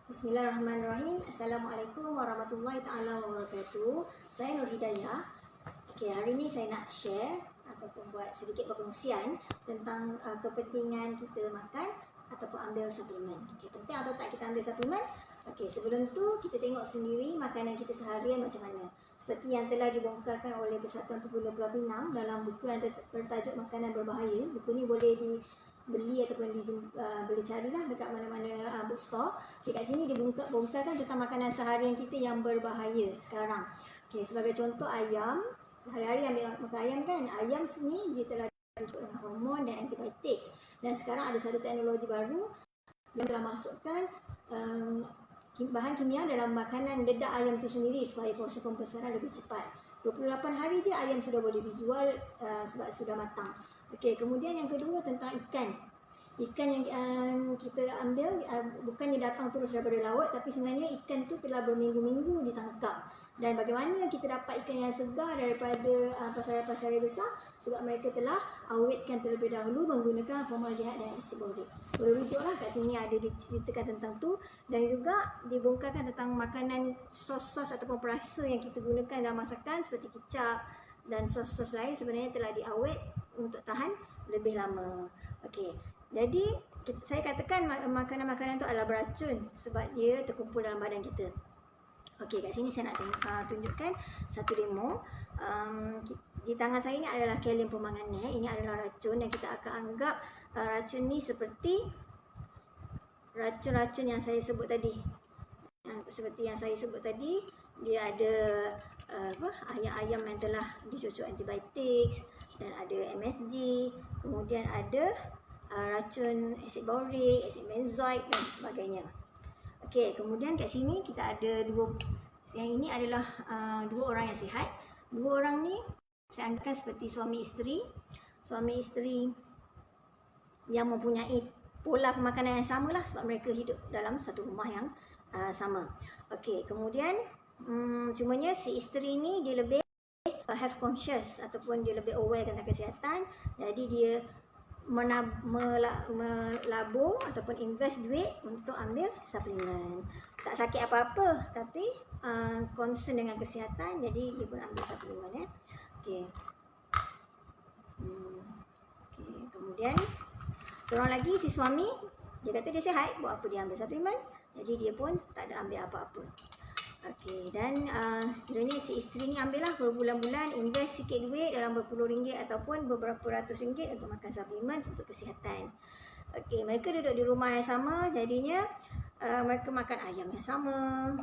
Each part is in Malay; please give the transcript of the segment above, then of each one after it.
Bismillahirrahmanirrahim. Assalamualaikum warahmatullahi taala wabarakatuh. Saya Nur Hidayah. Okey, hari ini saya nak share ataupun buat sedikit perkongsian tentang kepentingan kita makan ataupun ambil suplemen. Okey, penting atau tak kita ambil suplemen? Okey, sebelum tu kita tengok sendiri makanan kita seharian macam mana. Seperti yang telah dibongkarkan oleh Persatuan Pegula Pulau Pinang dalam buku yang bertajuk Makanan Berbahaya. Buku ni boleh beli ataupun boleh carilah dekat mana-mana bookstore. Okay, kat sini dia bongkarkan tentang makanan seharian kita yang berbahaya sekarang. Okay, sebagai contoh ayam, hari-hari ambil makan ayam kan. Ayam sini dia telah dicukup dengan hormon dan antibiotik. Dan sekarang ada satu teknologi baru yang telah masukkan bahan kimia dalam makanan dedak ayam itu sendiri supaya proses pembesaran lebih cepat. 28 hari je ayam sudah boleh dijual sebab sudah matang. Okey, kemudian yang kedua tentang ikan. Ikan yang kita ambil bukannya datang terus daripada laut, tapi sebenarnya ikan tu telah berminggu-minggu ditangkap. Dan bagaimana kita dapat ikan yang segar daripada pasaran-pasaran besar? Sebab mereka telah awetkan terlebih dahulu menggunakan formaldehyde dan asid borik. Berujuklah kat sini ada diceritakan tentang tu, dan juga dibongkarkan tentang makanan sos-sos ataupun perasa yang kita gunakan dalam masakan seperti kicap dan sos-sos lain sebenarnya telah diawet untuk tahan lebih lama. Okey. Jadi saya katakan makanan-makanan tu adalah beracun sebab dia terkumpul dalam badan kita. Okey, kat sini saya nak tunjukkan satu demo. Di tangan saya ni adalah kalium permanganat. Ini adalah racun dan kita akan anggap racun ni seperti racun-racun yang saya sebut tadi. Seperti yang saya sebut tadi, dia ada ayam-ayam yang telah dicucuk antibiotik dan ada MSG, kemudian ada racun asid borik, asid benzoik dan sebagainya. Okey, kemudian kat sini kita ada yang ini adalah dua orang yang sihat. Dua orang ni saya anggapkan seperti suami isteri. Suami isteri yang mempunyai pola pemakanan yang sama lah sebab mereka hidup dalam satu rumah yang sama. Okey, kemudian cumanya si isteri ni dia lebih health conscious ataupun dia lebih aware tentang kesihatan. Jadi dia melabur ataupun invest duit untuk ambil suplemen. Tak sakit apa-apa tapi concern dengan kesihatan, jadi dia pun ambil suplemen. Okey. Okay. Kemudian seorang lagi si suami, dia kata dia sihat, buat apa dia ambil suplemen? Jadi dia pun tak ada ambil apa-apa. Okey, dan kiranya si isteri ni ambil lah berbulan-bulan, invest sikit duit dalam berpuluh ringgit ataupun beberapa ratus ringgit untuk makan suplemen untuk kesihatan. Okey, mereka duduk di rumah yang sama, jadinya mereka makan ayam yang sama.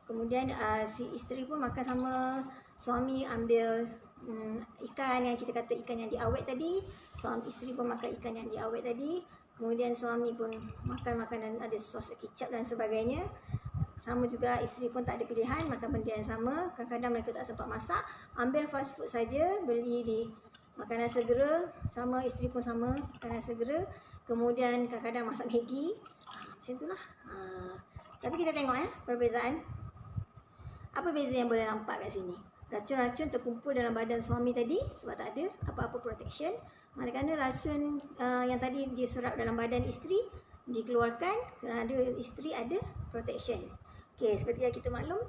Kemudian si isteri pun makan sama, suami ambil ikan yang kita kata ikan yang diawet tadi, suami isteri pun makan ikan yang diawet tadi. Kemudian suami pun makan makanan ada sos kicap dan sebagainya. Sama juga isteri pun tak ada pilihan, makan benda yang sama. Kadang-kadang mereka tak sempat masak, ambil fast food saja, beli di makanan segera. Sama, isteri pun sama, makanan segera. Kemudian kadang-kadang masak Maggi. Macam itulah. Tapi kita tengok perbezaan. Apa beza yang boleh nampak kat sini? Racun-racun terkumpul dalam badan suami tadi sebab tak ada apa-apa protection. Manakala racun yang tadi diserap dalam badan isteri dikeluarkan kerana isteri ada protection. Okey, seperti yang kita maklum,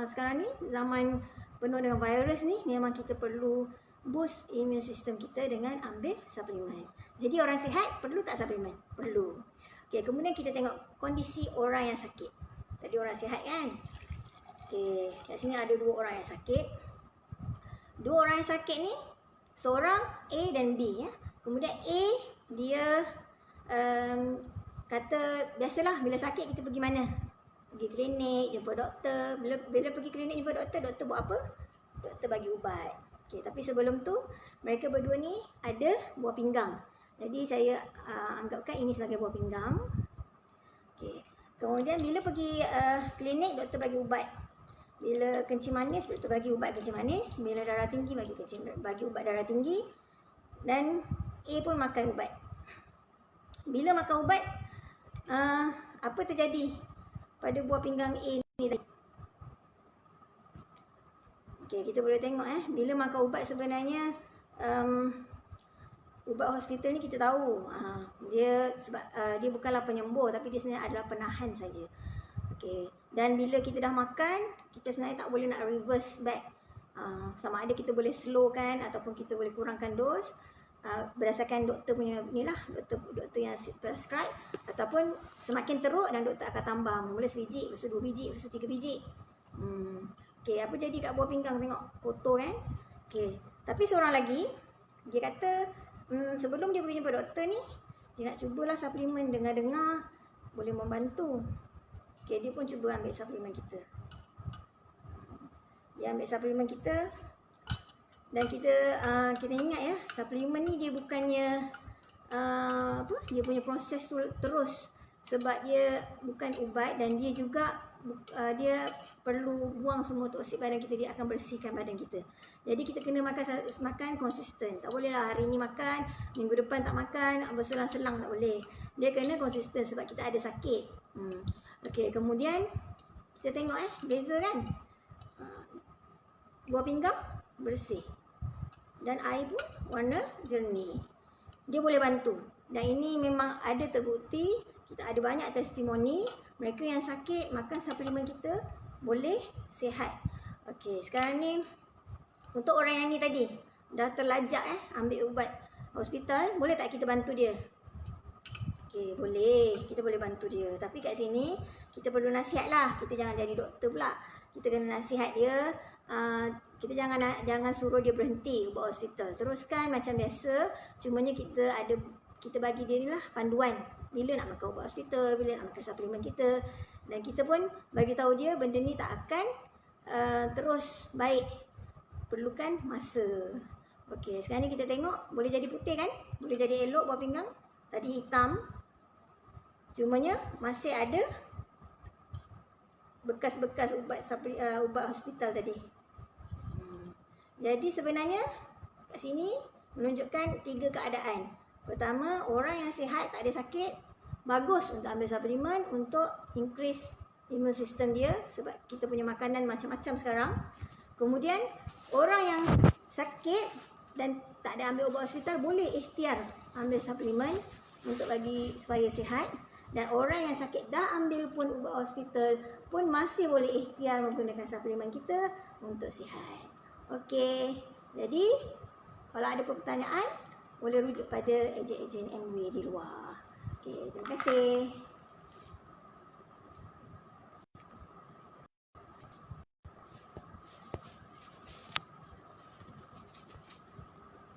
sekarang ni zaman penuh dengan virus ni, memang kita perlu boost immune system kita dengan ambil suplemen. Jadi orang sihat perlu tak suplemen? Perlu. Okey, kemudian kita tengok kondisi orang yang sakit. Tadi orang sihat kan? Okey, kat sini ada dua orang yang sakit. Dua orang yang sakit ni, seorang A dan B ya. Kemudian A dia kata biasalah bila sakit kita pergi mana? Pergi klinik, jumpa doktor. Bila pergi klinik jumpa doktor, doktor buat apa? Doktor bagi ubat. Okey, tapi sebelum tu mereka berdua ni ada buah pinggang. Jadi saya anggapkan ini sebagai buah pinggang. Okey. Kemudian bila pergi klinik, doktor bagi ubat. Bila kencing manis, doktor bagi ubat kencing manis. Bila darah tinggi bagi ubat darah tinggi. Dan A pun makan ubat. Bila makan ubat, apa terjadi pada buah pinggang A ni tadi? Okey, kita boleh tengok bila makan ubat sebenarnya ubat hospital ni kita tahu dia sebab dia bukanlah penyembuh, tapi dia sebenarnya adalah penahan saja. Okey. Dan bila kita dah makan, kita sebenarnya tak boleh nak reverse back. Sama ada kita boleh slowkan ataupun kita boleh kurangkan dos berdasarkan doktor punya inilah, doktor yang prescribe, ataupun semakin teruk dan doktor akan tambah mula sebiji, lepas tu 2 biji, lepas tu 3 biji. Okey, apa jadi kat buah pinggang tengok kotor kan? Okey, tapi seorang lagi dia kata sebelum dia pergi jumpa doktor ni, dia nak cubalah suplemen, dengar-dengar boleh membantu. Okey, dia pun cuba ambil suplemen kita. Dia ambil suplemen kita. Dan kita ingat ya, suplemen ni dia bukannya dia punya proses tu terus, sebab dia bukan ubat dan dia juga dia perlu buang semua toksik badan kita, dia akan bersihkan badan kita. Jadi kita kena makan konsisten. Tak boleh lah hari ni makan, minggu depan tak makan, berselang-selang tak boleh. Dia kena konsisten sebab kita ada sakit. Okey, kemudian kita tengok beza kan. Buah pinggang bersih dan air pun warna jernih. Dia boleh bantu. Dan ini memang ada terbukti. Kita ada banyak testimoni mereka yang sakit makan suplemen kita boleh sihat. Okey, sekarang ni untuk orang yang ni tadi dah terlajak ambil ubat hospital, boleh tak kita bantu dia? Okey, boleh. Kita boleh bantu dia. Tapi kat sini kita perlu nasihat lah. Kita jangan jadi doktor pula. Kita kena nasihat dia. Kita jangan suruh dia berhenti ubat hospital. Teruskan macam biasa. Cumanya kita bagi dia ni lah panduan. Bila nak makan ubat hospital, bila nak makan suplemen kita. Dan kita pun bagi tahu dia benda ni tak akan terus baik. Perlukan masa. Okey, sekarang ni kita tengok boleh jadi putih kan? Boleh jadi elok buah pinggang. Tadi hitam. Cumanya masih ada bekas-bekas ubat hospital tadi. Jadi sebenarnya kat sini menunjukkan 3 keadaan. Pertama, orang yang sihat tak ada sakit, bagus untuk ambil suplemen untuk increase immune system dia sebab kita punya makanan macam-macam sekarang. Kemudian orang yang sakit dan tak ada ambil ubat hospital boleh ikhtiar ambil suplemen untuk bagi supaya sihat. Dan orang yang sakit dah ambil pun ubat hospital pun masih boleh ikhtiar menggunakan suplemen kita untuk sihat. Okey, jadi kalau ada pertanyaan boleh rujuk pada ejen-ejen MW di luar. Okey, terima kasih.